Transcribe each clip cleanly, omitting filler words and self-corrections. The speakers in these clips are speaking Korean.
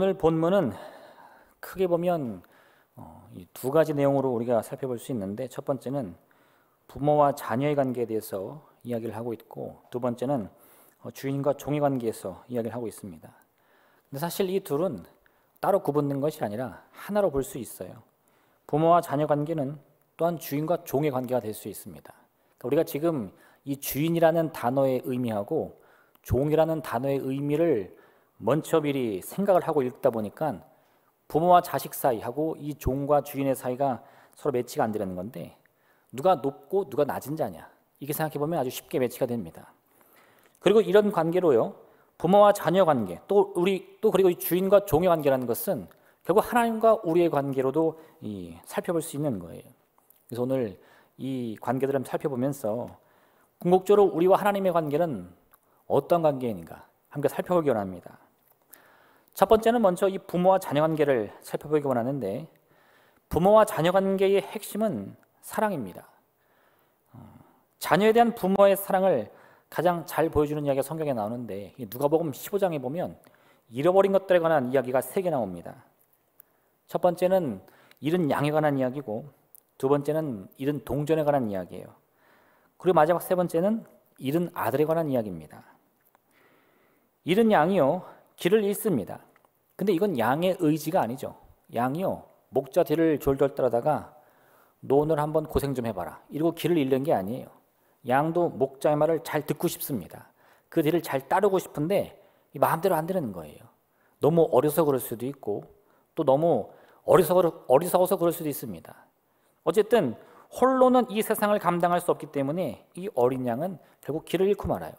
오늘 본문은 크게 보면 이 두 가지 내용으로 우리가 살펴볼 수 있는데, 첫 번째는 부모와 자녀의 관계에 대해서 이야기를 하고 있고, 두 번째는 주인과 종의 관계에서 이야기를 하고 있습니다. 근데 사실 이 둘은 따로 구분된 것이 아니라 하나로 볼 수 있어요. 부모와 자녀 관계는 또한 주인과 종의 관계가 될 수 있습니다. 그러니까 우리가 지금 이 주인이라는 단어의 의미하고 종이라는 단어의 의미를 먼저 미리 생각을 하고 읽다 보니까 부모와 자식 사이하고 이 종과 주인의 사이가 서로 매치가 안 되는 건데, 누가 높고 누가 낮은 자냐, 이게 생각해 보면 아주 쉽게 매치가 됩니다. 그리고 이런 관계로요, 부모와 자녀 관계, 또 그리고 이 주인과 종의 관계라는 것은 결국 하나님과 우리의 관계로도 살펴볼 수 있는 거예요. 그래서 오늘 이 관계들을 한번 살펴보면서 궁극적으로 우리와 하나님의 관계는 어떤 관계인가 함께 살펴보기 원합니다. 첫 번째는 먼저 이 부모와 자녀 관계를 살펴보기 원하는데, 부모와 자녀 관계의 핵심은 사랑입니다. 자녀에 대한 부모의 사랑을 가장 잘 보여주는 이야기가 성경에 나오는데, 누가복음 15장에 보면 잃어버린 것들에 관한 이야기가 3개 나옵니다. 첫 번째는 잃은 양에 관한 이야기고, 두 번째는 잃은 동전에 관한 이야기예요. 그리고 마지막 세 번째는 잃은 아들에 관한 이야기입니다. 잃은 양이요, 길을 잃습니다. 근데 이건 양의 의지가 아니죠. 양이요, 목자 뒤를 졸졸 따르다가 너 오늘 한번 고생 좀 해봐라 이러고 길을 잃는 게 아니에요. 양도 목자의 말을 잘 듣고 싶습니다. 그 뒤를 잘 따르고 싶은데 마음대로 안 되는 거예요. 너무 어려서 그럴 수도 있고, 또 너무 어리석어서 그럴 수도 있습니다. 어쨌든 홀로는 이 세상을 감당할 수 없기 때문에 이 어린 양은 결국 길을 잃고 말아요.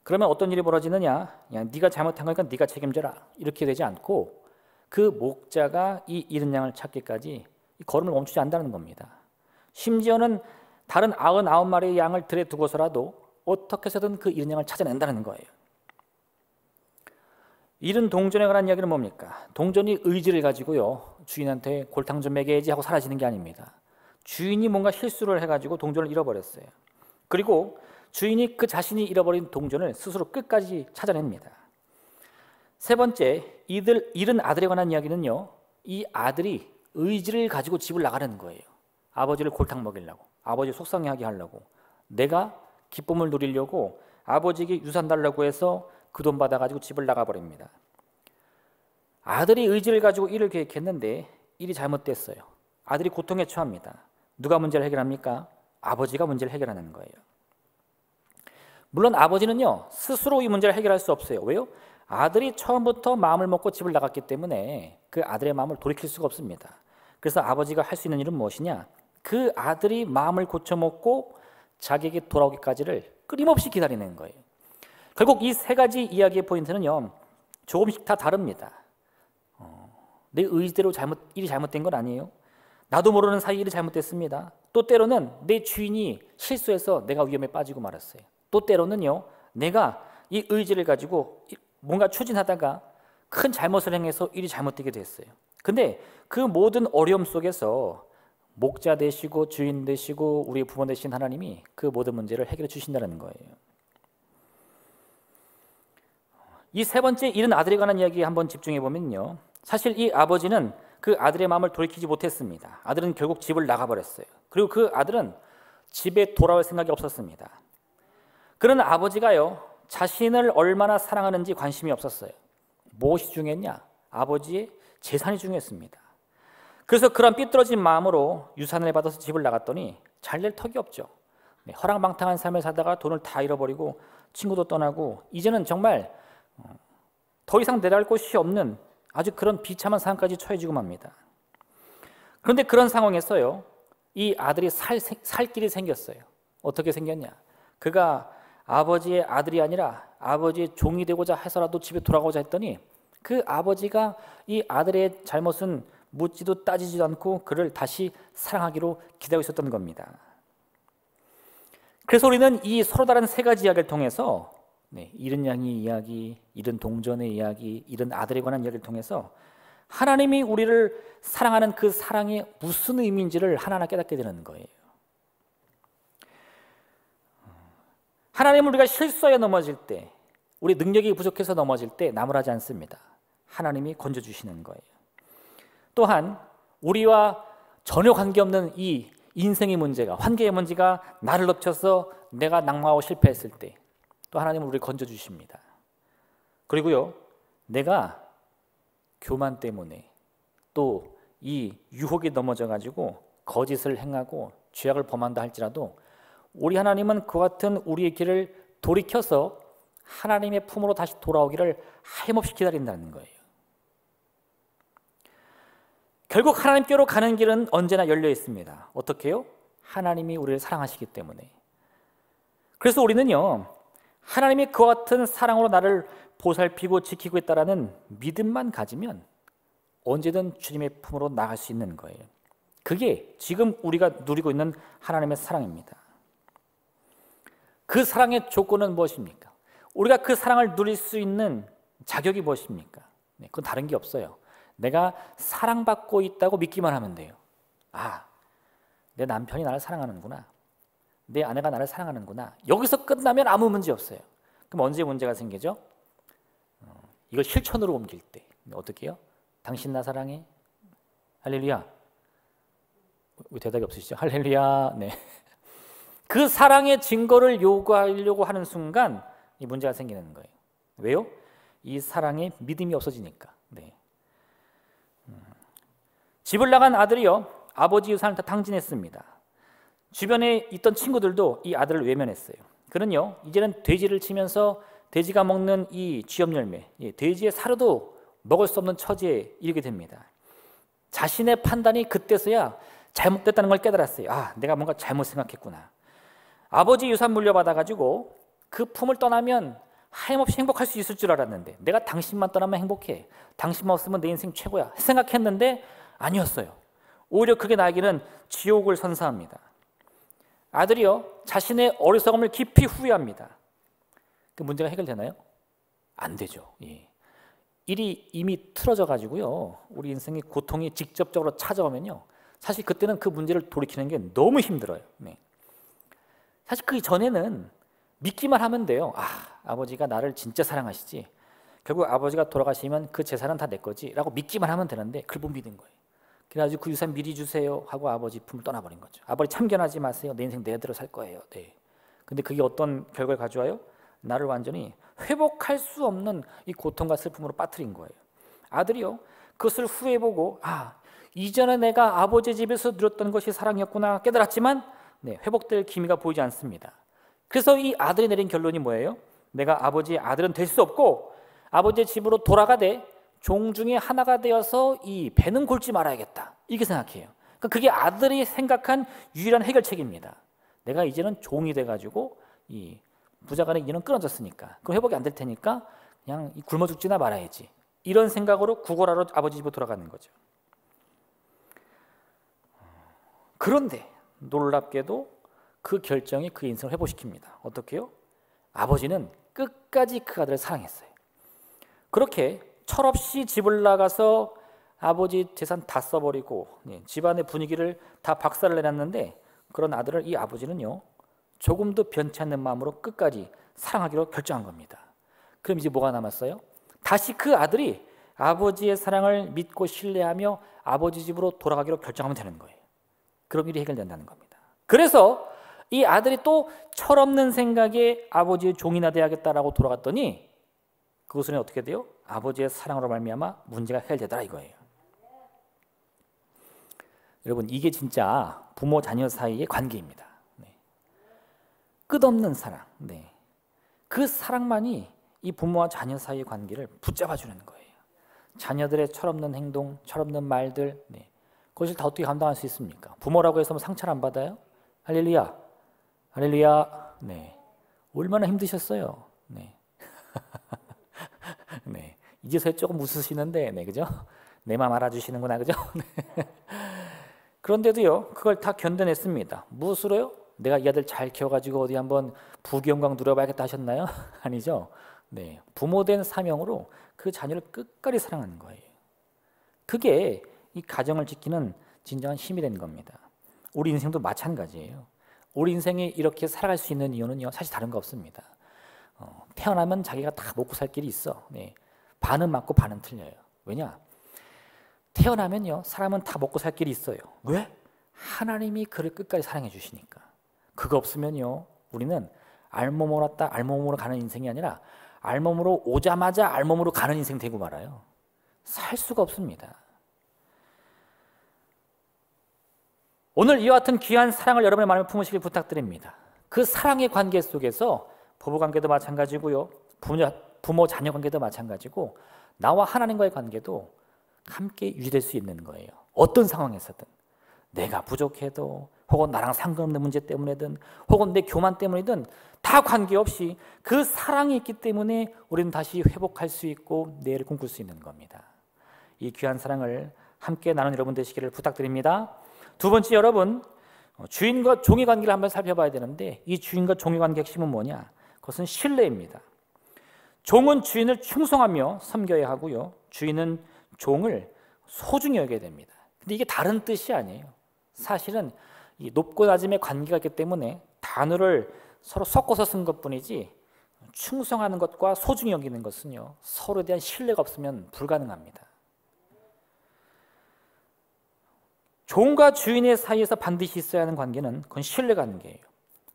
그러면 어떤 일이 벌어지느냐, 네가 잘못한 거니까 네가 책임져라 이렇게 되지 않고, 그 목자가 이 잃은 양을 찾기까지 이 걸음을 멈추지 않는다는 겁니다. 심지어는 다른 99마리의 양을 들에 두고서라도 어떻게 해서든 그 잃은 양을 찾아낸다는 거예요. 잃은 동전에 관한 이야기는 뭡니까? 동전이 의지를 가지고요, 주인한테 골탕 좀 먹여야지 하고 사라지는 게 아닙니다. 주인이 뭔가 실수를 해가지고 동전을 잃어버렸어요. 그리고 주인이 그 자신이 잃어버린 동전을 스스로 끝까지 찾아냅니다. 세 번째, 잃은 아들에 관한 이야기는요, 이 아들이 의지를 가지고 집을 나가는 거예요. 아버지를 골탕 먹이려고, 아버지 속상해하게 하려고, 내가 기쁨을 누리려고 아버지에게 유산 달라고 해서 그 돈 받아가지고 집을 나가버립니다. 아들이 의지를 가지고 일을 계획했는데 일이 잘못됐어요. 아들이 고통에 처합니다. 누가 문제를 해결합니까? 아버지가 문제를 해결하는 거예요. 물론 아버지는요, 스스로 이 문제를 해결할 수 없어요. 왜요? 아들이 처음부터 마음을 먹고 집을 나갔기 때문에 그 아들의 마음을 돌이킬 수가 없습니다. 그래서 아버지가 할 수 있는 일은 무엇이냐? 그 아들이 마음을 고쳐먹고 자기에게 돌아오기까지를 끊임없이 기다리는 거예요. 결국 이 세 가지 이야기의 포인트는요, 조금씩 다 다릅니다. 내 의지대로 일이 잘못된 건 아니에요. 나도 모르는 사이 일이 잘못됐습니다. 또 때로는 내 주인이 실수해서 내가 위험에 빠지고 말았어요. 또 때로는요, 내가 이 의지를 가지고 뭔가 추진하다가 큰 잘못을 행해서 일이 잘못되게 됐어요. 근데 그 모든 어려움 속에서 목자 되시고 주인 되시고 우리 부모 되신 하나님이 그 모든 문제를 해결해 주신다는 거예요. 이 세 번째 잃은 아들에 관한 이야기에 한번 집중해 보면요, 사실 이 아버지는 그 아들의 마음을 돌이키지 못했습니다. 아들은 결국 집을 나가버렸어요. 그리고 그 아들은 집에 돌아올 생각이 없었습니다. 그런 아버지가요, 자신을 얼마나 사랑하는지 관심이 없었어요. 무엇이 중요했냐? 아버지의 재산이 중요했습니다. 그래서 그런 삐뚤어진 마음으로 유산을 받아서 집을 나갔더니 잘 낼 턱이 없죠. 허랑방탕한 삶을 살다가 돈을 다 잃어버리고 친구도 떠나고 이제는 정말 더 이상 내려갈 곳이 없는 아주 그런 비참한 상황까지 처해지고 맙니다. 그런데 그런 상황에서요, 이 아들이 살 길이 생겼어요. 어떻게 생겼냐? 그가 아버지의 아들이 아니라 아버지의 종이 되고자 해서라도 집에 돌아가고자 했더니 그 아버지가 이 아들의 잘못은 묻지도 따지지도 않고 그를 다시 사랑하기로 기다리고 있었던 겁니다. 그래서 우리는 이 서로 다른 세 가지 이야기를 통해서 잃은 양의 이야기, 잃은 동전의 이야기, 잃은 아들에 관한 이야기를 통해서 하나님이 우리를 사랑하는 그 사랑이 무슨 의미인지를 하나하나 깨닫게 되는 거예요. 하나님은 우리가 실수하여 넘어질 때, 우리 능력이 부족해서 넘어질 때 나무라지 않습니다. 하나님이 건져주시는 거예요. 또한 우리와 전혀 관계없는 이 인생의 문제가, 환경의 문제가 나를 덮쳐서 내가 낙망하고 실패했을 때 또 하나님은 우리를 건져주십니다. 그리고요, 내가 교만 때문에 또 이 유혹에 넘어져 가지고 거짓을 행하고 죄악을 범한다 할지라도 우리 하나님은 그와 같은 우리의 길을 돌이켜서 하나님의 품으로 다시 돌아오기를 하염없이 기다린다는 거예요. 결국 하나님께로 가는 길은 언제나 열려 있습니다. 어떻게 해요? 하나님이 우리를 사랑하시기 때문에. 그래서 우리는요, 하나님이 그와 같은 사랑으로 나를 보살피고 지키고 있다라는 믿음만 가지면 언제든 주님의 품으로 나갈 수 있는 거예요. 그게 지금 우리가 누리고 있는 하나님의 사랑입니다. 그 사랑의 조건은 무엇입니까? 우리가 그 사랑을 누릴 수 있는 자격이 무엇입니까? 그건 다른 게 없어요. 내가 사랑받고 있다고 믿기만 하면 돼요. 아, 내 남편이 나를 사랑하는구나. 내 아내가 나를 사랑하는구나. 여기서 끝나면 아무 문제 없어요. 그럼 언제 문제가 생기죠? 이걸 실천으로 옮길 때. 어떻게 해요? 당신 나 사랑해? 할렐루야. 왜 대답이 없으시죠? 할렐루야. 네. 그 사랑의 증거를 요구하려고 하는 순간 이 문제가 생기는 거예요. 왜요? 이 사랑에 믿음이 없어지니까. 네. 집을 나간 아들이요, 아버지 유산을 다 탕진했습니다. 주변에 있던 친구들도 이 아들을 외면했어요. 그는요, 이제는 돼지를 치면서 돼지가 먹는 이 쥐염 열매, 돼지의 사료도 먹을 수 없는 처지에 이르게 됩니다. 자신의 판단이 그때서야 잘못됐다는 걸 깨달았어요. 아, 내가 뭔가 잘못 생각했구나. 아버지 유산 물려받아가지고 그 품을 떠나면 하염없이 행복할 수 있을 줄 알았는데, 내가 당신만 떠나면 행복해, 당신만 없으면 내 인생 최고야 생각했는데 아니었어요. 오히려 그게 나에게는 지옥을 선사합니다. 아들이요, 자신의 어리석음을 깊이 후회합니다. 그 문제가 해결되나요? 안 되죠. 예. 일이 이미 틀어져 가지고요, 우리 인생의 고통이 직접적으로 찾아오면요, 사실 그때는 그 문제를 돌이키는 게 너무 힘들어요. 네. 사실 그 전에는 믿기만 하면 돼요. 아, 아버지가 나를 진짜 사랑하시지, 결국 아버지가 돌아가시면 그 재산은 다 내 거지 라고 믿기만 하면 되는데 그걸 못 믿은 거예요. 그래가지고 그 유산 미리 주세요 하고 아버지 품을 떠나버린 거죠. 아버지 참견하지 마세요. 내 인생 내대로 살 거예요. 네. 근데 그게 어떤 결과를 가져와요? 나를 완전히 회복할 수 없는 이 고통과 슬픔으로 빠뜨린 거예요. 아들이요, 그것을 후회해보고, 아, 이전에 내가 아버지 집에서 누렸던 것이 사랑이었구나 깨달았지만 회복될 기미가 보이지 않습니다. 그래서 이 아들이 내린 결론이 뭐예요? 내가 아버지의 아들은 될 수 없고 아버지의 집으로 돌아가되 종 중에 하나가 되어서 이 배는 골지 말아야겠다, 이렇게 생각해요. 그러니까 그게 아들이 생각한 유일한 해결책입니다. 내가 이제는 종이 돼가지고 이 부자간의 인연은 끊어졌으니까 그럼 회복이 안 될 테니까 그냥 굶어 죽지나 말아야지, 이런 생각으로 구걸하러 아버지 집으로 돌아가는 거죠. 그런데 놀랍게도 그 결정이 그 인생을 회복시킵니다. 어떻게 해요? 아버지는 끝까지 그 아들을 사랑했어요. 그렇게 철없이 집을 나가서 아버지 재산 다 써버리고 집안의 분위기를 다 박살을 내놨는데, 그런 아들을 이 아버지는요, 조금도 변치 않는 마음으로 끝까지 사랑하기로 결정한 겁니다. 그럼 이제 뭐가 남았어요? 다시 그 아들이 아버지의 사랑을 믿고 신뢰하며 아버지 집으로 돌아가기로 결정하면 되는 거예요. 그럼 일이 해결된다는 겁니다. 그래서 이 아들이 또 철없는 생각에 아버지의 종이나 돼야겠다라고 돌아갔더니 그것은 어떻게 돼요? 아버지의 사랑으로 말미암아 문제가 해결되더라 이거예요. 여러분, 이게 진짜 부모 자녀 사이의 관계입니다. 네. 끝없는 사랑. 네. 그 사랑만이 이 부모와 자녀 사이의 관계를 붙잡아 주는 거예요. 자녀들의 철없는 행동, 철없는 말들, 네. 그것을 다 어떻게 감당할 수 있습니까? 부모라고 해서 상처를 안 받아요? 할렐루야, 할렐루야. 네, 얼마나 힘드셨어요. 네, 네, 이제서야 조금 웃으시는데, 네, 그죠? 내 마음 알아주시는구나, 그죠? 네. 그런데도요, 그걸 다 견뎌냈습니다. 무엇으로요? 내가 이 아들 잘 키워가지고 어디 한번 부귀영광 누려봐야겠다 하셨나요? 아니죠. 네, 부모된 사명으로 그 자녀를 끝까지 사랑하는 거예요. 그게 이 가정을 지키는 진정한 힘이 된 겁니다. 우리 인생도 마찬가지예요. 우리 인생이 이렇게 살아갈 수 있는 이유는요, 사실 다른 거 없습니다. 태어나면 자기가 다 먹고 살 길이 있어. 네. 반은 맞고 반은 틀려요. 왜냐? 태어나면요, 사람은 다 먹고 살 길이 있어요. 왜? 하나님이 그를 끝까지 사랑해 주시니까. 그거 없으면요, 우리는 알몸으로 왔다 알몸으로 가는 인생이 아니라 알몸으로 오자마자 알몸으로 가는 인생 되고 말아요. 살 수가 없습니다. 오늘 이와 같은 귀한 사랑을 여러분의 마음에 품으시길 부탁드립니다. 그 사랑의 관계 속에서 부부관계도 마찬가지고요, 부모 자녀 관계도 마찬가지고 나와 하나님과의 관계도 함께 유지될 수 있는 거예요. 어떤 상황에서든 내가 부족해도 혹은 나랑 상관없는 문제 때문에든 혹은 내 교만 때문이든 다 관계없이 그 사랑이 있기 때문에 우리는 다시 회복할 수 있고 내일을 꿈꿀 수 있는 겁니다. 이 귀한 사랑을 함께 나눈 여러분 되시기를 부탁드립니다. 두 번째, 여러분, 주인과 종의 관계를 한번 살펴봐야 되는데 이 주인과 종의 관계 핵심은 뭐냐? 그것은 신뢰입니다. 종은 주인을 충성하며 섬겨야 하고요, 주인은 종을 소중히 여겨야 됩니다. 근데 이게 다른 뜻이 아니에요. 사실은 이 높고 낮음의 관계가 있기 때문에 단어를 서로 섞어서 쓴 것뿐이지 충성하는 것과 소중히 여기는 것은요, 서로에 대한 신뢰가 없으면 불가능합니다. 종과 주인의 사이에서 반드시 있어야 하는 관계는 그건 신뢰 관계예요.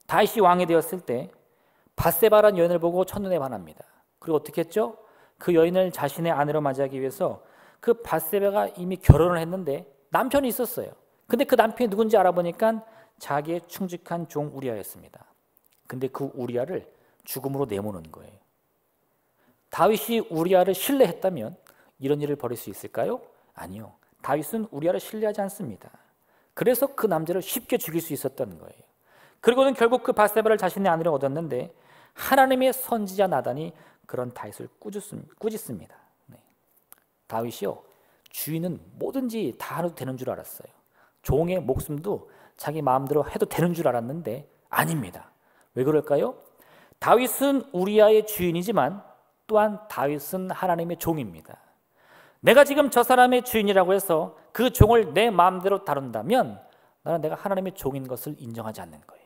다윗이 왕이 되었을 때 밧세바라는 여인을 보고 첫눈에 반합니다. 그리고 어떻게 했죠? 그 여인을 자신의 아내로 맞이하기 위해서 그 밧세바가 이미 결혼을 했는데 남편이 있었어요. 근데 그 남편이 누군지 알아보니까 자기의 충직한 종 우리아였습니다. 근데 그 우리아를 죽음으로 내모는 거예요. 다윗이 우리아를 신뢰했다면 이런 일을 벌일 수 있을까요? 아니요. 다윗은 우리아를 신뢰하지 않습니다. 그래서 그 남자를 쉽게 죽일 수 있었던 거예요. 그리고는 결국 그 밧세바를 자신의 아내로 얻었는데 하나님의 선지자 나단이 그런 다윗을 꾸짖습니다. 다윗이요, 주인은 뭐든지 다 해도 되는 줄 알았어요. 종의 목숨도 자기 마음대로 해도 되는 줄 알았는데 아닙니다. 왜 그럴까요? 다윗은 우리아의 주인이지만 또한 다윗은 하나님의 종입니다. 내가 지금 저 사람의 주인이라고 해서 그 종을 내 마음대로 다룬다면 나는 내가 하나님의 종인 것을 인정하지 않는 거예요.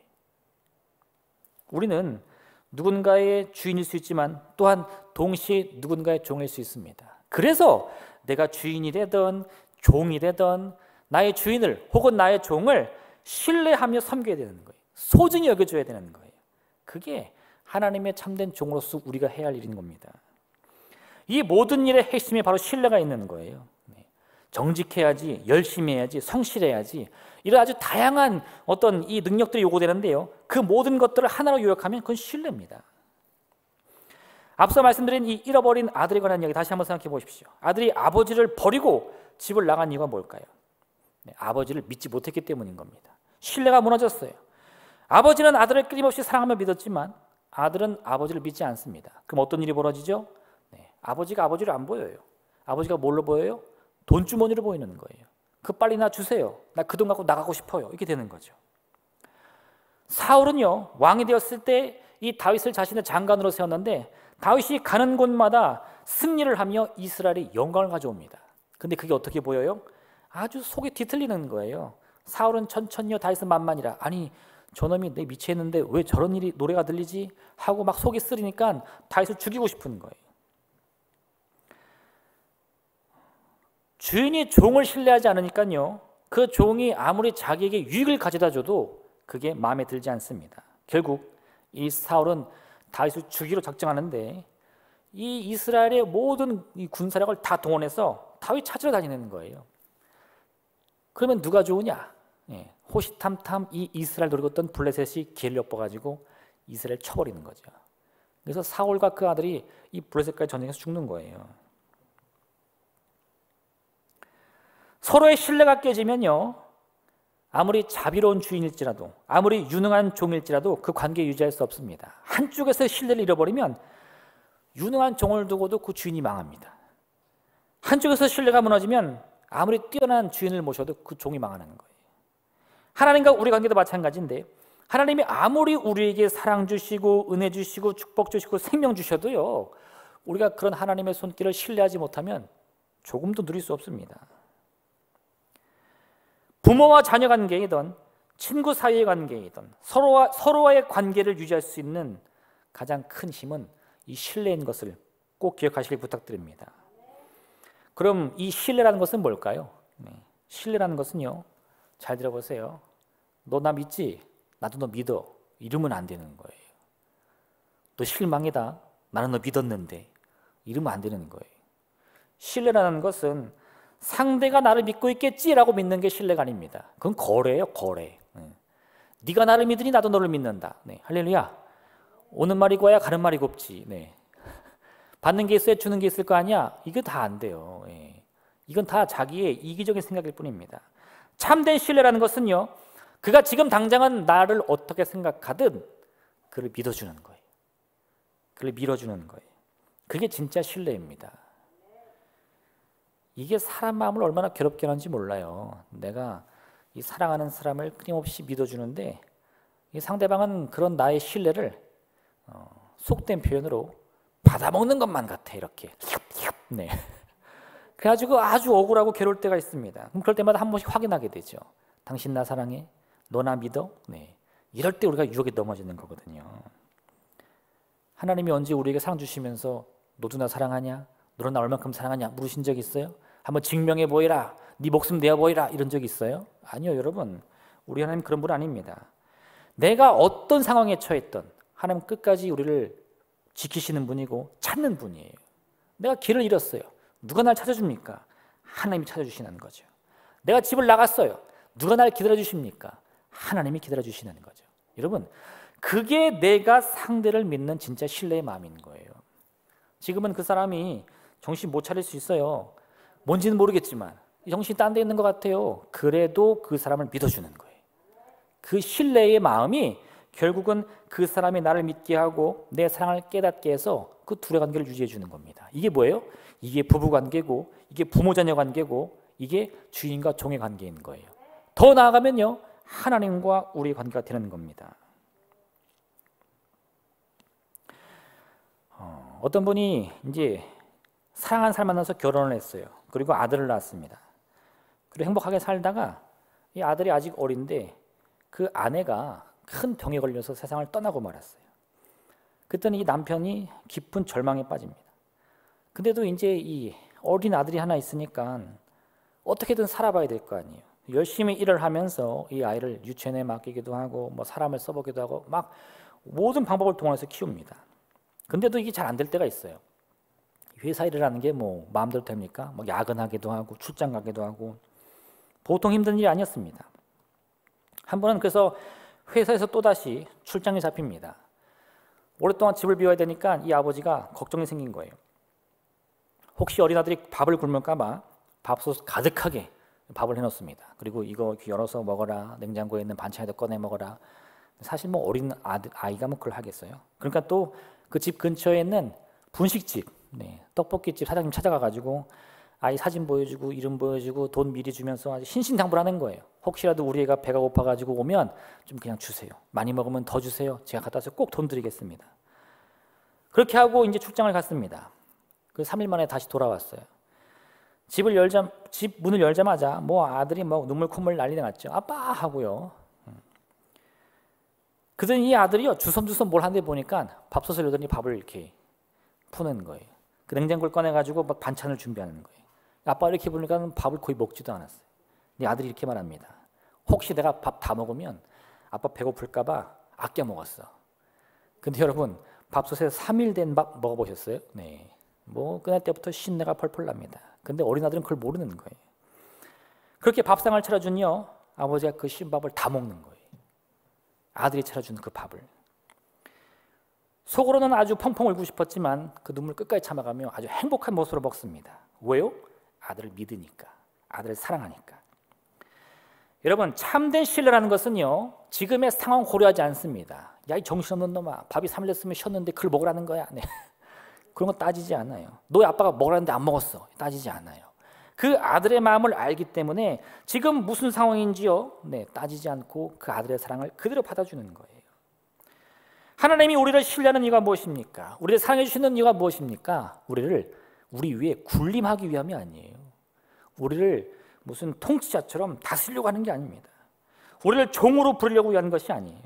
우리는 누군가의 주인일 수 있지만 또한 동시에 누군가의 종일 수 있습니다. 그래서 내가 주인이 되든 종이 되든 나의 주인을 혹은 나의 종을 신뢰하며 섬겨야 되는 거예요. 소중히 여겨줘야 되는 거예요. 그게 하나님의 참된 종으로서 우리가 해야 할 일인 겁니다. 이 모든 일의 핵심에 바로 신뢰가 있는 거예요. 정직해야지, 열심히 해야지, 성실해야지, 이런 아주 다양한 어떤 이 능력들이 요구되는데요, 그 모든 것들을 하나로 요약하면 그건 신뢰입니다. 앞서 말씀드린 이 잃어버린 아들에 관한 이야기 다시 한번 생각해 보십시오. 아들이 아버지를 버리고 집을 나간 이유가 뭘까요? 아버지를 믿지 못했기 때문인 겁니다. 신뢰가 무너졌어요. 아버지는 아들을 끊임없이 사랑하며 믿었지만 아들은 아버지를 믿지 않습니다. 그럼 어떤 일이 벌어지죠? 아버지가 아버지를 안 보여요. 아버지가 뭘로 보여요? 돈주머니로 보이는 거예요. 그 빨리 나 주세요. 나 그 돈 갖고 나가고 싶어요. 이렇게 되는 거죠. 사울은요, 왕이 되었을 때 이 다윗을 자신의 장관으로 세웠는데 다윗이 가는 곳마다 승리를 하며 이스라엘의 영광을 가져옵니다. 근데 그게 어떻게 보여요? 아주 속이 뒤틀리는 거예요. 사울은 천천히요, 다윗은 만만이라. 아니, 저놈이 내 미치했는데 왜 저런 일이 노래가 들리지? 하고 막 속이 쓰리니까 다윗을 죽이고 싶은 거예요. 주인이 종을 신뢰하지 않으니까요, 그 종이 아무리 자기에게 유익을 가져다 줘도 그게 마음에 들지 않습니다. 결국 이 사울은 다윗을 죽이로 작정하는데 이 이스라엘의 모든 이 군사력을 다 동원해서 다윗 찾으러 다니는 거예요. 그러면 누가 좋으냐? 호시탐탐 이 이스라엘 노리고 있던 블레셋이 기회를 엿봐가지고 이스라엘 쳐버리는 거죠. 그래서 사울과 그 아들이 이 블레셋과의 전쟁에서 죽는 거예요. 서로의 신뢰가 깨지면요, 아무리 자비로운 주인일지라도 아무리 유능한 종일지라도 그 관계 유지할 수 없습니다. 한쪽에서 신뢰를 잃어버리면 유능한 종을 두고도 그 주인이 망합니다. 한쪽에서 신뢰가 무너지면 아무리 뛰어난 주인을 모셔도 그 종이 망하는 거예요. 하나님과 우리 관계도 마찬가지인데 하나님이 아무리 우리에게 사랑 주시고 은혜 주시고 축복 주시고 생명 주셔도요, 우리가 그런 하나님의 손길을 신뢰하지 못하면 조금도 누릴 수 없습니다. 부모와 자녀 관계이든 친구 사이의 관계이든 서로와의 관계를 유지할 수 있는 가장 큰 힘은 이 신뢰인 것을 꼭 기억하시길 부탁드립니다. 그럼 이 신뢰라는 것은 뭘까요? 신뢰라는 것은요, 잘 들어보세요. 너 나 믿지? 나도 너 믿어. 이러면 안 되는 거예요. 너 실망이다. 나는 너 믿었는데. 이러면 안 되는 거예요. 신뢰라는 것은 상대가 나를 믿고 있겠지라고 믿는 게 신뢰가 아닙니다. 그건 거래예요, 거래. 네가 나를 믿으니 나도 너를 믿는다. 네, 할렐루야. 오는 말이 고야 가는 말이 곱지. 네. 받는 게 있어야 주는 게 있을 거 아니야? 이거 다 안 돼요. 이건 다 자기의 이기적인 생각일 뿐입니다. 참된 신뢰라는 것은요, 그가 지금 당장은 나를 어떻게 생각하든 그를 믿어주는 거예요. 그를 밀어주는 거예요. 그게 진짜 신뢰입니다. 이게 사람 마음을 얼마나 괴롭게 하는지 몰라요. 내가 이 사랑하는 사람을 끊임없이 믿어주는데 이 상대방은 그런 나의 신뢰를 속된 표현으로 받아먹는 것만 같아, 이렇게. 네. 그래가지고 아주 억울하고 괴로울 때가 있습니다. 그럼 그럴 때마다 한 번씩 확인하게 되죠. 당신 나 사랑해? 너 나 믿어? 네. 이럴 때 우리가 유혹에 넘어지는 거거든요. 하나님이 언제 우리에게 사랑 주시면서 너도 나 사랑하냐? 너는 나 얼만큼 사랑하냐? 물으신 적 있어요? 한번 증명해 보이라. 네 목숨 내어 보이라. 이런 적 있어요? 아니요, 여러분. 우리 하나님 그런 분 아닙니다. 내가 어떤 상황에 처했던 하나님 끝까지 우리를 지키시는 분이고 찾는 분이에요. 내가 길을 잃었어요. 누가 날 찾아줍니까? 하나님이 찾아주시는 거죠. 내가 집을 나갔어요. 누가 날 기다려주십니까? 하나님이 기다려주시는 거죠. 여러분, 그게 내가 상대를 믿는 진짜 신뢰의 마음인 거예요. 지금은 그 사람이 정신 못 차릴 수 있어요. 뭔지는 모르겠지만 정신이 딴 데 있는 것 같아요. 그래도 그 사람을 믿어주는 거예요. 그 신뢰의 마음이 결국은 그 사람이 나를 믿게 하고 내 사랑을 깨닫게 해서 그 둘의 관계를 유지해 주는 겁니다. 이게 뭐예요? 이게 부부 관계고, 이게 부모 자녀 관계고, 이게 주인과 종의 관계인 거예요. 더 나아가면요, 하나님과 우리의 관계가 되는 겁니다. 어떤 분이 이제 사랑하는 사람 만나서 결혼을 했어요. 그리고 아들을 낳았습니다. 그리고 행복하게 살다가 이 아들이 아직 어린데 그 아내가 큰 병에 걸려서 세상을 떠나고 말았어요. 그랬더니 이 남편이 깊은 절망에 빠집니다. 근데도 이제 이 어린 아들이 하나 있으니까 어떻게든 살아봐야 될 거 아니에요. 열심히 일을 하면서 이 아이를 유치원에 맡기기도 하고 뭐 사람을 써보기도 하고 막 모든 방법을 동원해서 키웁니다. 근데도 이게 잘 안 될 때가 있어요. 회사 일을 하는 게 뭐 마음대로 됩니까? 막 야근하기도 하고 출장 가기도 하고 보통 힘든 일이 아니었습니다. 한 번은 그래서 회사에서 또다시 출장이 잡힙니다. 오랫동안 집을 비워야 되니까 이 아버지가 걱정이 생긴 거예요. 혹시 어린 아들이 밥을 굶을까 봐 밥솥 가득하게 밥을 해놓습니다. 그리고 이거 열어서 먹어라. 냉장고에 있는 반찬에도 꺼내 먹어라. 사실 뭐 어린 아이가 뭐 그걸 하겠어요. 그러니까 또 그 집 근처에 있는 분식집, 떡볶이집 사장님 찾아가가지고 아이 사진 보여주고 이름 보여주고 돈 미리 주면서 아주 신신당부하는 거예요. 혹시라도 우리 애가 배가 고파가지고 오면 좀 그냥 주세요. 많이 먹으면 더 주세요. 제가 갖다 와서 꼭 돈 드리겠습니다. 그렇게 하고 이제 출장을 갔습니다. 그 3일 만에 다시 돌아왔어요. 집 문을 열자마자 뭐 아들이 뭐 눈물 콧물 난리 났죠. 아빠 하고요. 그랬더니 이 아들이요 주섬주섬 뭘 하는데 보니까 밥솥을 열더니 밥을 이렇게 푸는 거예요. 그 냉장고를 꺼내가지고 막 반찬을 준비하는 거예요. 아빠 이렇게 보니까 밥을 거의 먹지도 않았어요. 이 아들이 이렇게 말합니다. 혹시 내가 밥 다 먹으면 아빠 배고플까 봐 아껴 먹었어. 근데 여러분 밥솥에 3일 된 밥 먹어보셨어요? 네. 뭐 끝날 때부터 신내가 펄펄 납니다. 근데 어린 아들은 그걸 모르는 거예요. 그렇게 밥상을 차려준요 아버지가 그 신밥을 다 먹는 거예요. 아들이 차려준 그 밥을. 속으로는 아주 펑펑 울고 싶었지만 그 눈물 끝까지 참아가며 아주 행복한 모습으로 먹습니다. 왜요? 아들을 믿으니까, 아들을 사랑하니까. 여러분 참된 신뢰라는 것은요 지금의 상황 고려하지 않습니다. 야, 이 정신없는 놈아, 밥이 3일 됐으면 쉬었는데 그걸 먹으라는 거야. 네. 그런 거 따지지 않아요. 너희 아빠가 먹으라는데 안 먹었어. 따지지 않아요. 그 아들의 마음을 알기 때문에 지금 무슨 상황인지요 따지지 않고 그 아들의 사랑을 그대로 받아주는 거예요. 하나님이 우리를 신뢰하는 이유가 무엇입니까? 우리를 사랑해 주시는 이유가 무엇입니까? 우리 위에 군림하기 위함이 아니에요. 우리를 무슨 통치자처럼 다스리려고 하는 게 아닙니다. 우리를 종으로 부르려고 위한 것이 아니에요.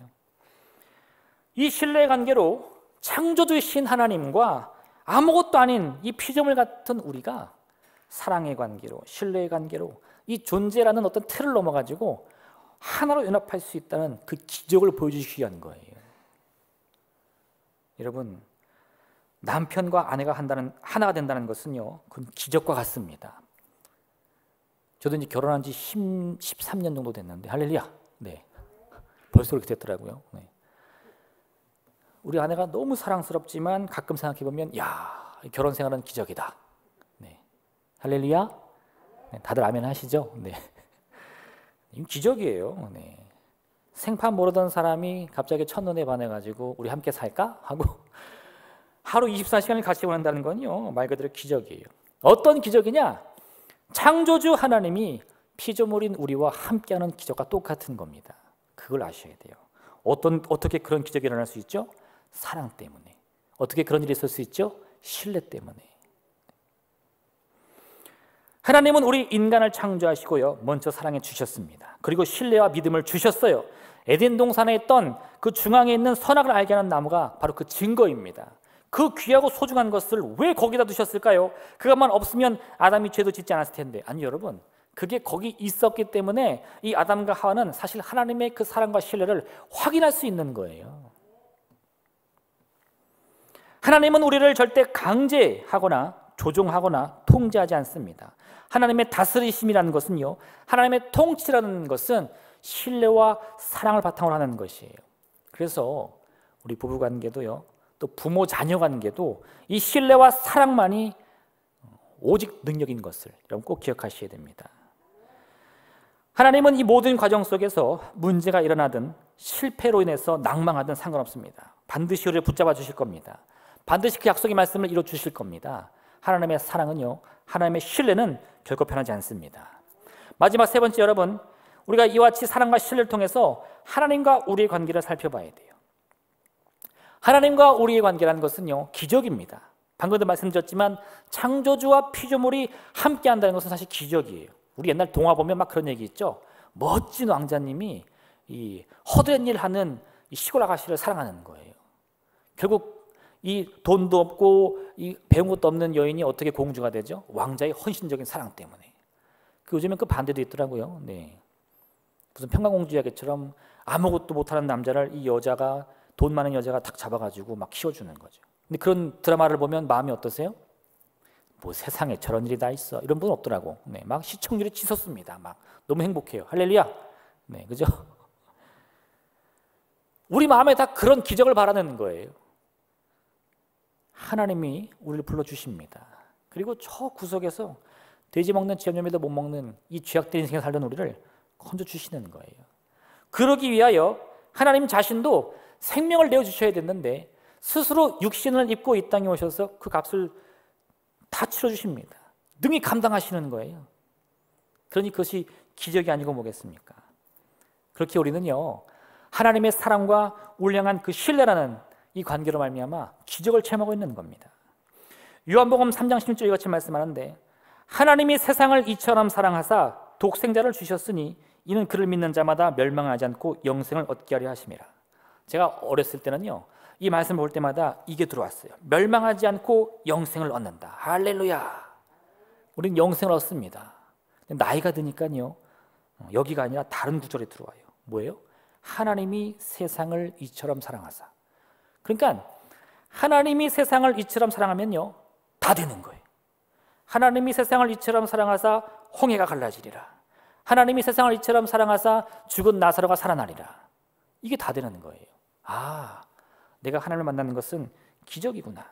이 신뢰의 관계로 창조주이신 하나님과 아무것도 아닌 이 피조물 같은 우리가 사랑의 관계로, 신뢰의 관계로 이 존재라는 어떤 틀을 넘어가지고 하나로 연합할 수 있다는 그 기적을 보여주시기 위한 거예요. 여러분, 남편과 아내가 하나가 된다는 것은요, 그건 기적과 같습니다. 저도 이제 결혼한 지 13년 정도 됐는데, 할렐루야. 네. 벌써 그렇게 됐더라고요. 네. 우리 아내가 너무 사랑스럽지만 가끔 생각해 보면, 야, 결혼 생활은 기적이다. 네. 할렐루야. 네. 다들 아멘 하시죠? 네. 이건 기적이에요. 네. 생판 모르던 사람이 갑자기 첫눈에 반해가지고 우리 함께 살까? 하고 하루 24시간을 같이 보낸다는 건요, 말 그대로 기적이에요. 어떤 기적이냐? 창조주 하나님이 피조물인 우리와 함께하는 기적과 똑같은 겁니다. 그걸 아셔야 돼요. 어떻게 그런 기적이 일어날 수 있죠? 사랑 때문에. 어떻게 그런 일이 있을 수 있죠? 신뢰 때문에. 하나님은 우리 인간을 창조하시고요, 먼저 사랑해 주셨습니다. 그리고 신뢰와 믿음을 주셨어요. 에덴 동산에 있던 그 중앙에 있는 선악을 알게 하는 나무가 바로 그 증거입니다. 그 귀하고 소중한 것을 왜 거기다 두셨을까요? 그것만 없으면 아담이 죄도 짓지 않았을 텐데. 아니 여러분, 그게 거기 있었기 때문에 이 아담과 하와는 사실 하나님의 그 사랑과 신뢰를 확인할 수 있는 거예요. 하나님은 우리를 절대 강제하거나 조종하거나 통제하지 않습니다. 하나님의 다스리심이라는 것은요, 하나님의 통치라는 것은 신뢰와 사랑을 바탕으로 하는 것이에요. 그래서 우리 부부관계도요, 또 부모 자녀 관계도 이 신뢰와 사랑만이 오직 능력인 것을 여러분 꼭 기억하셔야 됩니다. 하나님은 이 모든 과정 속에서 문제가 일어나든 실패로 인해서 낭망하든 상관없습니다. 반드시 우리를 붙잡아 주실 겁니다. 반드시 그 약속의 말씀을 이루어 주실 겁니다. 하나님의 사랑은요, 하나님의 신뢰는 결코 변하지 않습니다. 마지막 세 번째, 여러분, 우리가 이와 같이 사랑과 신뢰를 통해서 하나님과 우리의 관계를 살펴봐야 돼요. 하나님과 우리의 관계라는 것은요, 기적입니다. 방금도 말씀드렸지만 창조주와 피조물이 함께 한다는 것은 사실 기적이에요. 우리 옛날 동화 보면 막 그런 얘기 있죠. 멋진 왕자님이 이 허드렛 일 하는 이 시골 아가씨를 사랑하는 거예요. 결국 이 돈도 없고 이 배운 것도 없는 여인이 어떻게 공주가 되죠? 왕자의 헌신적인 사랑 때문에. 요즘엔 그 반대도 있더라고요. 네. 무슨 평강공주 이야기처럼 아무것도 못하는 남자를 이 여자가, 돈 많은 여자가 탁 잡아가지고 막 키워주는 거죠. 근데 그런 드라마를 보면 마음이 어떠세요? 뭐 세상에 저런 일이 다 있어, 이런 분 없더라고. 네, 막 시청률이 치솟습니다. 막 너무 행복해요. 할렐루야. 네, 그죠? 우리 마음에 다 그런 기적을 바라는 거예요. 하나님이 우리를 불러주십니다. 그리고 저 구석에서 돼지 먹는 지엄열매도 못 먹는 이 죄악된 인생에 살던 우리를 건져주시는 거예요. 그러기 위하여 하나님 자신도 생명을 내어주셔야 됐는데 스스로 육신을 입고 이 땅에 오셔서 그 값을 다 치러주십니다. 능히 감당하시는 거예요. 그러니 그것이 기적이 아니고 뭐겠습니까? 그렇게 우리는요, 하나님의 사랑과 울량한 그 신뢰라는 이 관계로 말미암아 기적을 체험하고 있는 겁니다. 요한복음 3장 16절 이같이 말씀하는데, 하나님이 세상을 이처럼 사랑하사 독생자를 주셨으니 이는 그를 믿는 자마다 멸망하지 않고 영생을 얻게 하려 하심이라. 제가 어렸을 때는요, 이 말씀을 볼 때마다 이게 들어왔어요. 멸망하지 않고 영생을 얻는다. 할렐루야. 우리는 영생을 얻습니다. 나이가 드니까요, 여기가 아니라 다른 구절이 들어와요. 뭐예요? 하나님이 세상을 이처럼 사랑하사. 그러니까 하나님이 세상을 이처럼 사랑하면요, 다 되는 거예요. 하나님이 세상을 이처럼 사랑하사 홍해가 갈라지리라. 하나님이 세상을 이처럼 사랑하사 죽은 나사로가 살아나리라. 이게 다 되는 거예요. 아, 내가 하나님을 만나는 것은 기적이구나.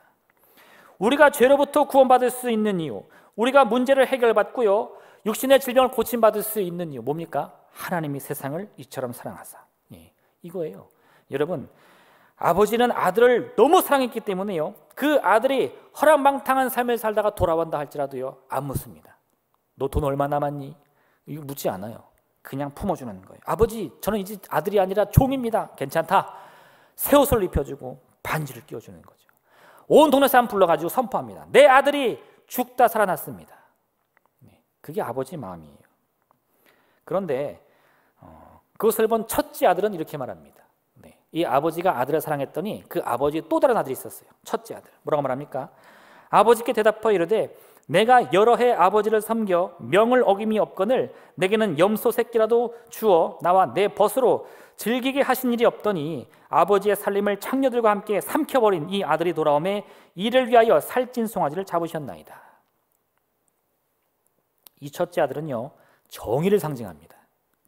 우리가 죄로부터 구원받을 수 있는 이유, 우리가 문제를 해결받고요, 육신의 질병을 고침받을 수 있는 이유 뭡니까? 하나님이 세상을 이처럼 사랑하사. 예, 이거예요. 여러분, 아버지는 아들을 너무 사랑했기 때문에요, 그 아들이 허랑방탕한 삶을 살다가 돌아온다 할지라도요, 안 묻습니다. 너 돈 얼마 남았니? 이거 묻지 않아요. 그냥 품어주는 거예요. 아버지, 저는 이제 아들이 아니라 종입니다. 괜찮다. 새 옷을 입혀주고 반지를 끼워주는 거죠. 온 동네 사람 불러가지고 선포합니다. 내 아들이 죽다 살아났습니다. 네, 그게 아버지 마음이에요. 그런데 그것을 본 첫째 아들은 이렇게 말합니다. 네, 이 아버지가 아들을 사랑했더니 그 아버지의 또 다른 아들이 있었어요. 첫째 아들. 뭐라고 말합니까? 아버지께 대답하여 이르되 내가 여러 해 아버지를 섬겨 명을 어김이 없거늘 내게는 염소 새끼라도 주어 나와 내 벗으로 즐기게 하신 일이 없더니 아버지의 살림을 창녀들과 함께 삼켜버린 이 아들이 돌아오매 이를 위하여 살찐 송아지를 잡으셨나이다. 이 첫째 아들은요, 정의를 상징합니다.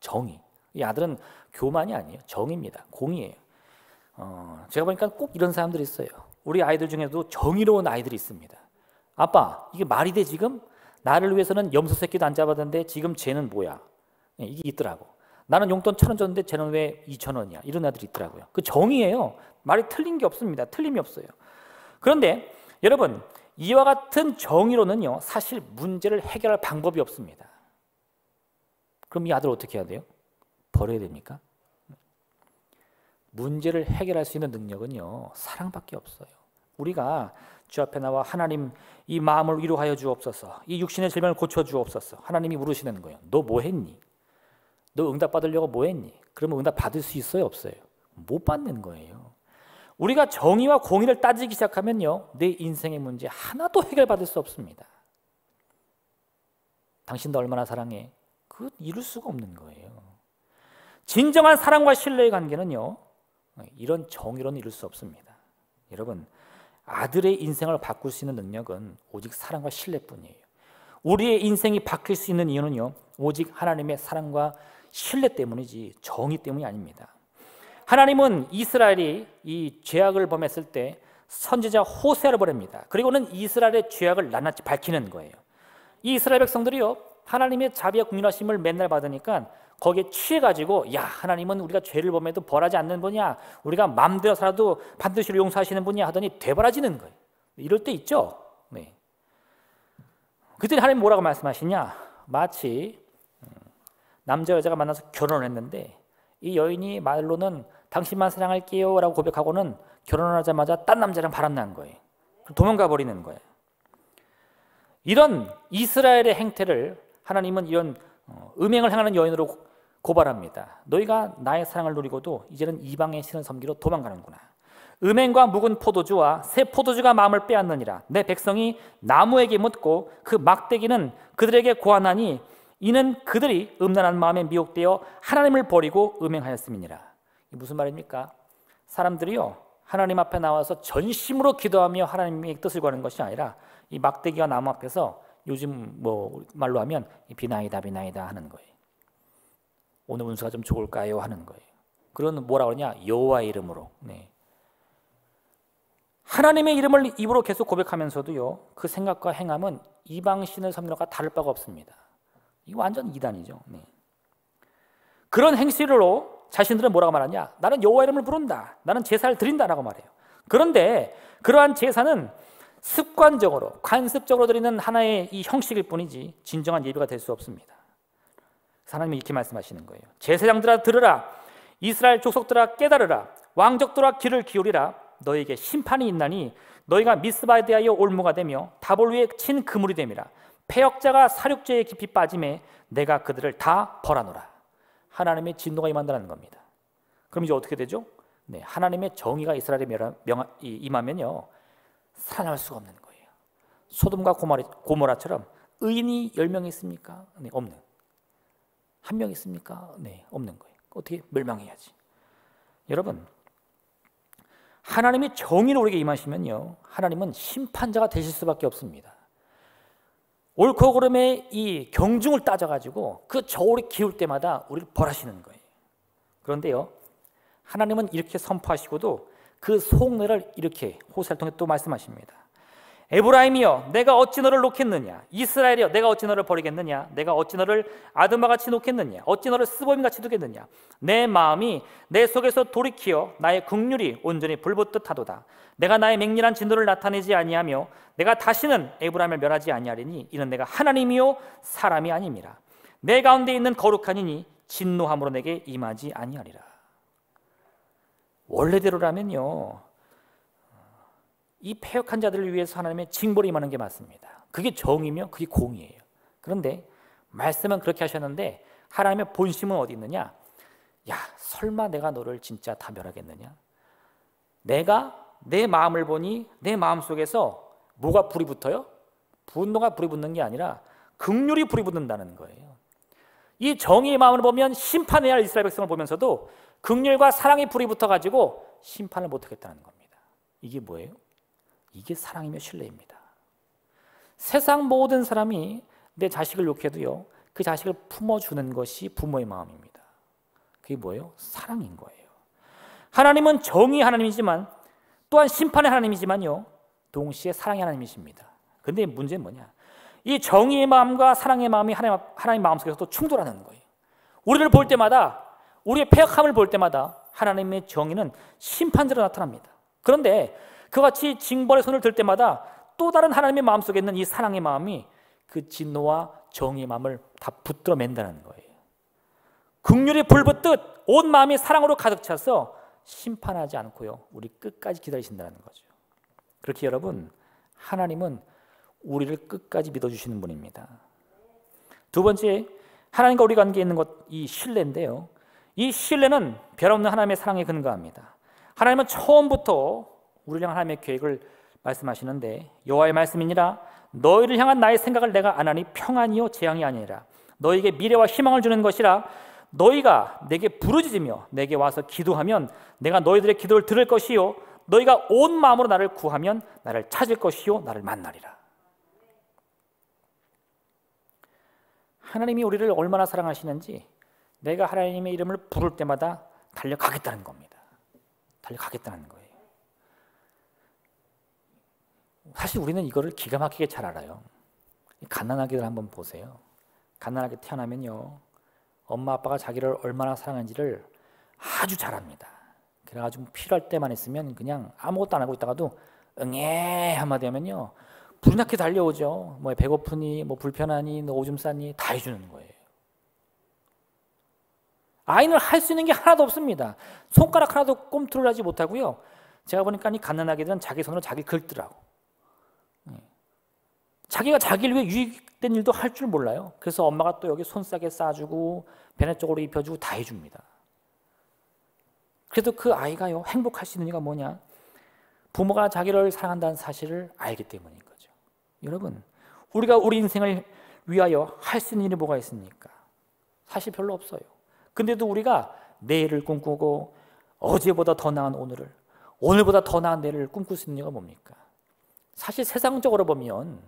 정의. 이 아들은 교만이 아니에요. 정의입니다. 공의예요. 제가 보니까 꼭 이런 사람들이 있어요. 우리 아이들 중에도 정의로운 아이들이 있습니다. 아빠, 이게 말이 돼 지금? 나를 위해서는 염소 새끼도 안 잡았는데 지금 쟤는 뭐야? 이게 있더라고. 나는 용돈 1,000원 줬는데 쟤는 왜 2,000원이야? 이런 애들이 있더라고요. 그 정의예요. 말이 틀린 게 없습니다. 틀림이 없어요. 그런데 여러분, 이와 같은 정의로는요, 사실 문제를 해결할 방법이 없습니다. 그럼 이 아들 어떻게 해야 돼요? 버려야 됩니까? 문제를 해결할 수 있는 능력은요, 사랑밖에 없어요. 우리가 주 앞에 나와 하나님 이 마음을 위로하여 주옵소서, 이 육신의 질병을 고쳐 주옵소서, 하나님이 물으시는 거예요. 너 뭐 했니? 너 응답 받으려고 뭐 했니? 그러면 응답 받을 수 있어요, 없어요? 못 받는 거예요. 우리가 정의와 공의를 따지기 시작하면요, 내 인생의 문제 하나도 해결받을 수 없습니다. 당신 너 얼마나 사랑해? 그거 이룰 수가 없는 거예요. 진정한 사랑과 신뢰의 관계는요, 이런 정의로는 이룰 수 없습니다. 여러분, 아들의 인생을 바꿀 수 있는 능력은 오직 사랑과 신뢰뿐이에요. 우리의 인생이 바뀔 수 있는 이유는요, 오직 하나님의 사랑과 신뢰 때문이지 정의 때문이 아닙니다. 하나님은 이스라엘이 이 죄악을 범했을 때 선지자 호세아를 보냅니다. 그리고는 이스라엘의 죄악을 낱낱이 밝히는 거예요. 이 이스라엘 백성들이요, 하나님의 자비와 국률하심을 맨날 받으니까 거기에 취해가지고, 야, 하나님은 우리가 죄를 범해도 벌하지 않는 분이야, 우리가 마음대로 살아도 반드시 용서하시는 분이야 하더니 되벌어지는 거예요. 이럴 때 있죠. 네. 그때 하나님 뭐라고 말씀하시냐? 마치 남자 여자가 만나서 결혼을 했는데 이 여인이 말로는 당신만 사랑할게요 라고 고백하고는 결혼하자마자 딴 남자랑 바람난 거예요. 도망가 버리는 거예요. 이런 이스라엘의 행태를 하나님은 이런 음행을 행하는 여인으로 고발합니다. 너희가 나의 사랑을 누리고도 이제는 이방의 신을 섬기러 도망가는구나. 음행과 묵은 포도주와 새 포도주가 마음을 빼앗느니라. 내 백성이 나무에게 묻고 그 막대기는 그들에게 고하나니 이는 그들이 음란한 마음에 미혹되어 하나님을 버리고 음행하였음이니라. 이게 무슨 말입니까? 사람들이요, 하나님 앞에 나와서 전심으로 기도하며 하나님의 뜻을 구하는 것이 아니라 이 막대기와 나무 앞에서 요즘 뭐 말로 하면 비나이다 비나이다 하는 거예요. 오늘 운수가 좀 좋을까요? 하는 거예요. 그런 뭐라 그러냐? 여호와의 이름으로. 네. 하나님의 이름을 입으로 계속 고백하면서도요, 그 생각과 행함은 이방신을 섬기는 것과 다를 바가 없습니다. 이거 완전 이단이죠. 네. 그런 행실로 자신들은 뭐라고 말하냐? 나는 여호와 이름을 부른다, 나는 제사를 드린다라고 말해요. 그런데 그러한 제사는 습관적으로 관습적으로 드리는 하나의 이 형식일 뿐이지 진정한 예배가 될 수 없습니다. 하나님이 이렇게 말씀하시는 거예요. 제사장들아 들으라, 이스라엘 족속들아 깨달으라, 왕족들아 귀를 기울이라. 너에게 심판이 있나니 너희가 미스바에 대하여 올무가 되며 다볼 위에 친 그물이 됨이라. 패역자가 사륙죄에 깊이 빠짐에 내가 그들을 다 벌하노라. 하나님의 진노가 임한다는 겁니다. 그럼 이제 어떻게 되죠? 네, 하나님의 정의가 이스라엘에 임하면요, 살아날 수가 없는 거예요. 소돔과 고모라처럼 의인이 10명 있습니까? 네, 없는. 1명 있습니까? 네, 없는 거예요. 어떻게 멸망해야지. 여러분, 하나님이 정의로 우리에게 임하시면요, 하나님은 심판자가 되실 수밖에 없습니다. 옳고 그름의 이 경중을 따져가지고 그 저울이 기울 때마다 우리를 벌하시는 거예요. 그런데요, 하나님은 이렇게 선포하시고도 그 속내를 이렇게 호세아를 통해 또 말씀하십니다. 에브라임이여 내가 어찌 너를 놓겠느냐, 이스라엘이여 내가 어찌 너를 버리겠느냐, 내가 어찌 너를 아드마같이 놓겠느냐, 어찌 너를 스보임같이 두겠느냐. 내 마음이 내 속에서 돌이키어 나의 긍휼이 온전히 불붙듯 하도다. 내가 나의 맹렬한 진노를 나타내지 아니하며 내가 다시는 에브라임을 멸하지 아니하리니 이는 내가 하나님이요 사람이 아님이라. 내 가운데 있는 거룩한 이니 진노함으로 내게 임하지 아니하리라. 원래대로라면요, 이 패역한 자들을 위해서 하나님의 징벌이 임하는 게 맞습니다. 그게 정의며 그게 공의예요. 그런데 말씀은 그렇게 하셨는데 하나님의 본심은 어디 있느냐? 야, 설마 내가 너를 진짜 다 멸하겠느냐? 내가 내 마음을 보니 내 마음속에서 뭐가 불이 붙어요? 분노가 불이 붙는 게 아니라 긍휼이 불이 붙는다는 거예요. 이 정의의 마음을 보면 심판해야 할 이스라엘 백성을 보면서도 긍휼과 사랑의 불이 붙어가지고 심판을 못하겠다는 겁니다. 이게 뭐예요? 이게 사랑이며 신뢰입니다. 세상 모든 사람이 내 자식을 욕해도요, 그 자식을 품어주는 것이 부모의 마음입니다. 그게 뭐예요? 사랑인 거예요. 하나님은 정의의 하나님이지만 또한 심판의 하나님이지만요, 동시에 사랑의 하나님이십니다. 근데 문제는 뭐냐? 이 정의의 마음과 사랑의 마음이 하나님 마음속에서 또 충돌하는 거예요. 우리를 볼 때마다, 우리의 패역함을 볼 때마다 하나님의 정의는 심판자로 나타납니다. 그런데 그같이 징벌의 손을 들 때마다 또 다른 하나님의 마음속에 있는 이 사랑의 마음이 그 진노와 정의의 마음을 다 붙들어 맨다는 거예요. 긍휼이 불붙듯 온 마음이 사랑으로 가득 차서 심판하지 않고요, 우리 끝까지 기다리신다는 거죠. 그렇게 여러분, 하나님은 우리를 끝까지 믿어주시는 분입니다. 두 번째, 하나님과 우리 관계에 있는 것, 이 신뢰인데요, 이 신뢰는 별없는 하나님의 사랑에 근거합니다. 하나님은 처음부터 우리를 향한 하나님의 계획을 말씀하시는데, 여호와의 말씀이니라 너희를 향한 나의 생각을 내가 안 하니 평안이요 재앙이 아니라 너희에게 미래와 희망을 주는 것이라. 너희가 내게 부르짖으며 내게 와서 기도하면 내가 너희들의 기도를 들을 것이요 너희가 온 마음으로 나를 구하면 나를 찾을 것이요 나를 만나리라. 하나님이 우리를 얼마나 사랑하시는지 내가 하나님의 이름을 부를 때마다 달려가겠다는 겁니다. 달려가겠다는 거예요. 사실 우리는 이거를 기가 막히게 잘 알아요. 갓난아기들 한번 보세요. 갓난아기 태어나면요, 엄마 아빠가 자기를 얼마나 사랑하는지를 아주 잘 압니다. 그래가지고 필요할 때만 있으면 그냥 아무것도 안 하고 있다가도 응애 한마디 하면요, 불이 나게 달려오죠. 뭐 배고프니, 뭐 불편하니, 너 오줌 싸니 다 해주는 거예요. 아이는 할 수 있는 게 하나도 없습니다. 손가락 하나도 꼼투를 하지 못하고요. 제가 보니까 이 갓난아기들은 자기 손으로 자기 긁더라고. 자기가 자기를 위해 유익된 일도 할 줄 몰라요. 그래서 엄마가 또 여기 손싸개 싸주고 베네 쪽으로 입혀주고 다 해줍니다. 그래도 그 아이가요, 행복할 수 있는 이유가 뭐냐? 부모가 자기를 사랑한다는 사실을 알기 때문인 거죠. 여러분, 우리가 우리 인생을 위하여 할 수 있는 일이 뭐가 있습니까? 사실 별로 없어요. 근데도 우리가 내일을 꿈꾸고 어제보다 더 나은 오늘을, 오늘보다 더 나은 내일을 꿈꿀 수 있는 이유가 뭡니까? 사실 세상적으로 보면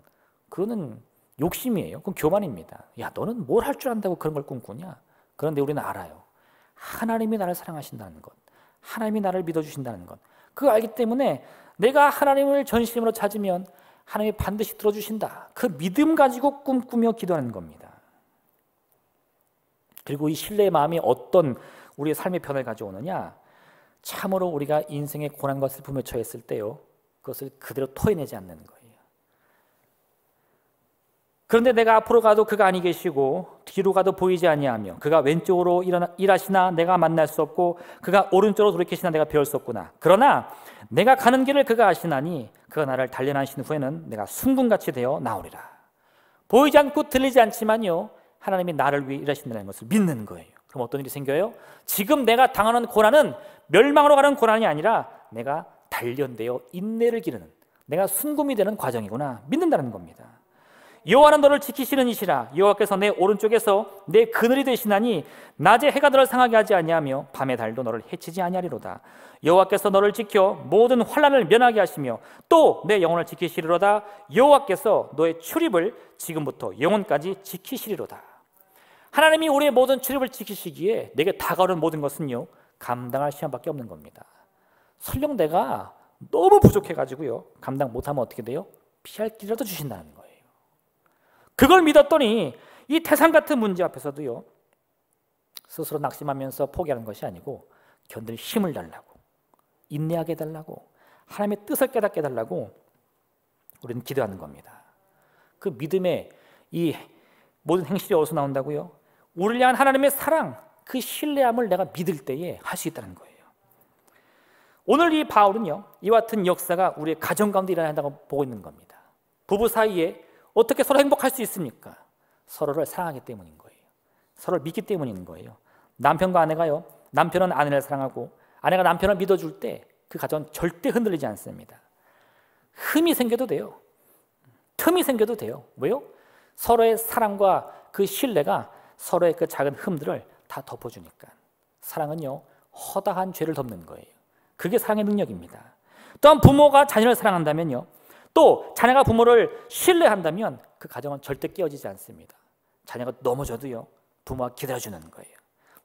그거는 욕심이에요. 그건 교만입니다. 야, 너는 뭘 할 줄 안다고 그런 걸 꿈꾸냐? 그런데 우리는 알아요. 하나님이 나를 사랑하신다는 것, 하나님이 나를 믿어주신다는 것, 그거 알기 때문에 내가 하나님을 전심으로 찾으면 하나님이 반드시 들어주신다. 그 믿음 가지고 꿈꾸며 기도하는 겁니다. 그리고 이 신뢰의 마음이 어떤 우리의 삶의 변화를 가져오느냐? 참으로 우리가 인생의 고난과 슬픔에 처했을 때요, 그것을 그대로 토해내지 않는 거예요. 그런데 내가 앞으로 가도 그가 아니 계시고 뒤로 가도 보이지 아니하며 그가 왼쪽으로 일하시나 내가 만날 수 없고 그가 오른쪽으로 돌이키시나 내가 배울 수 없구나. 그러나 내가 가는 길을 그가 아시나니 그가 나를 단련하신 후에는 내가 순금같이 되어 나오리라. 보이지 않고 들리지 않지만요, 하나님이 나를 위해 일하신다는 것을 믿는 거예요. 그럼 어떤 일이 생겨요? 지금 내가 당하는 고난은 멸망으로 가는 고난이 아니라 내가 단련되어 인내를 기르는, 내가 순금이 되는 과정이구나 믿는다는 겁니다. 여호와는 너를 지키시는 이시라. 여호와께서 내 오른쪽에서 내 그늘이 되시나니 낮에 해가 너를 상하게 하지 아니하며 밤의 달도 너를 해치지 아니하리로다. 여호와께서 너를 지켜 모든 환난을 면하게 하시며 또 내 영혼을 지키시리로다. 여호와께서 너의 출입을 지금부터 영혼까지 지키시리로다. 하나님이 우리의 모든 출입을 지키시기에 내게 다가오는 모든 것은요, 감당할 시간밖에 없는 겁니다. 설령 내가 너무 부족해가지고요, 감당 못하면 어떻게 돼요? 피할 길이라도 주신다는 거예요. 그걸 믿었더니 이 태산 같은 문제 앞에서도요, 스스로 낙심하면서 포기하는 것이 아니고 견딜 힘을 달라고, 인내하게 해달라고, 하나님의 뜻을 깨닫게 해달라고 우리는 기도하는 겁니다. 그 믿음의 이 모든 행실이 어디서 나온다고요? 우리를 향한 하나님의 사랑, 그 신뢰함을 내가 믿을 때에 할 수 있다는 거예요. 오늘 이 바울은요, 이와 같은 역사가 우리의 가정 가운데 일어난다고 보고 있는 겁니다. 부부 사이에 어떻게 서로 행복할 수 있습니까? 서로를 사랑하기 때문인 거예요. 서로를 믿기 때문인 거예요. 남편과 아내가요, 남편은 아내를 사랑하고 아내가 남편을 믿어줄 때 그 가정은 절대 흔들리지 않습니다. 흠이 생겨도 돼요. 틈이 생겨도 돼요. 왜요? 서로의 사랑과 그 신뢰가 서로의 그 작은 흠들을 다 덮어주니까. 사랑은요, 허다한 죄를 덮는 거예요. 그게 사랑의 능력입니다. 또한 부모가 자녀를 사랑한다면요, 또 자녀가 부모를 신뢰한다면 그 가정은 절대 깨어지지 않습니다. 자녀가 넘어져도요, 부모가 기다려주는 거예요.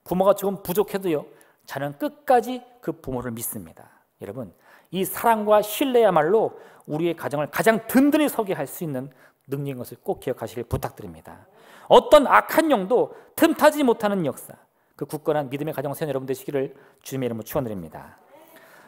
부모가 조금 부족해도요, 자녀는 끝까지 그 부모를 믿습니다. 여러분, 이 사랑과 신뢰야말로 우리의 가정을 가장 든든히 서게 할 수 있는 능력인 것을 꼭 기억하시길 부탁드립니다. 어떤 악한 영도 틈타지 못하는 역사, 그 굳건한 믿음의 가정 세운 여러분 되시기를 주님의 이름으로 축원드립니다.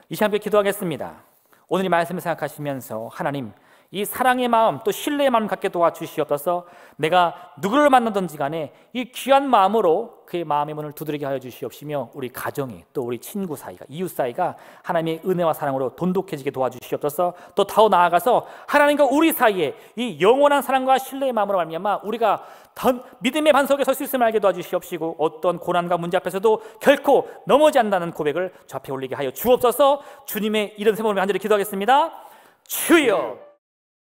이 시간 함께 기도하겠습니다. 오늘 이 말씀을 생각하시면서 하나님, 이 사랑의 마음 또 신뢰의 마음 갖게 도와주시옵소서. 내가 누구를 만나든지 간에 이 귀한 마음으로 그의 마음의 문을 두드리게 하여 주시옵시며 우리 가정이 또 우리 친구 사이가 이웃 사이가 하나님의 은혜와 사랑으로 돈독해지게 도와주시옵소서. 또 더 나아가서 하나님과 우리 사이에 이 영원한 사랑과 신뢰의 마음으로 말미암아 우리가 믿음의 반석에 설 수 있음을 알게 도와주시옵시고 어떤 고난과 문제 앞에서도 결코 넘어지지 않는다는 고백을 저 앞에 올리게 하여 주옵소서. 주님의 이름 세모로 간절히 기도하겠습니다. 주여